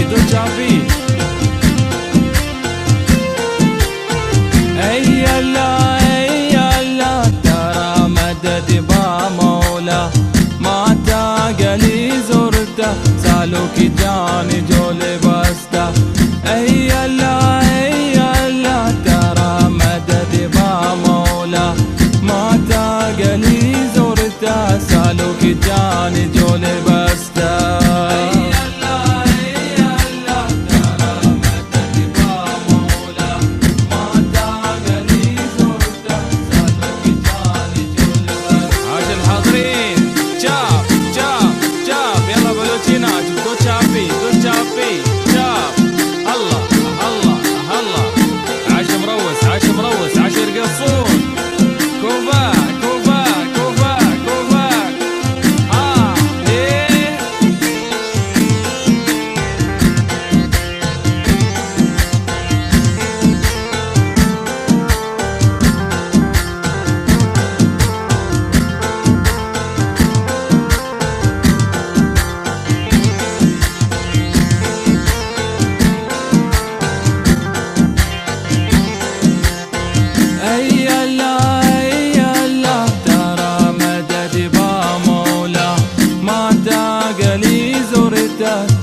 شافي اي الله ترى مدد با مولا ما تاقلي زرته سالوك جاني جولي بسته اي الله ترى مدد با مولا ما تاقلي زرته سالوك جاني جولي بسته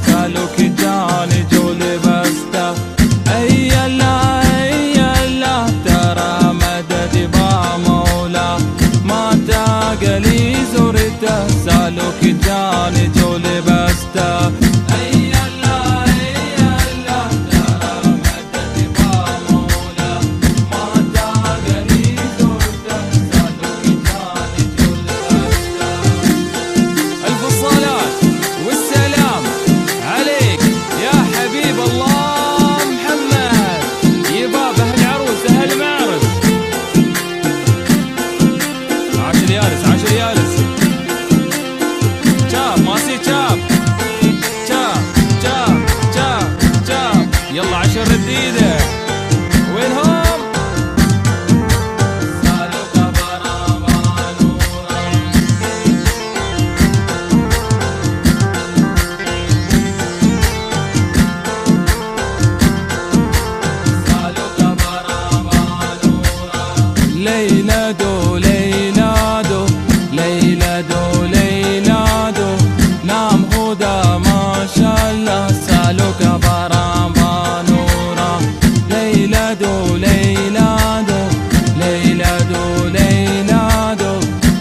سالوك جاني جولي بسته اي الله ترى مدد با مولا ما تاقلي زرته سالوك جاني جولي بسته اي الله ترى مدد با مولا ما تاقلي زرته سالوك جاني جولي بسته الف الصلاة والسلام عليك يا حبيب الله محمد يباب اهل العروس اهل المعرس. عاش اليارس عاش اليارس شاب ماسي شاب يلا عشر رديده وينهم ليلادو نام هدى ما شاء الله سالوك برام بانورا ليلادو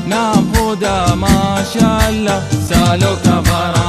نام هدى ما شاء الله سالوك برام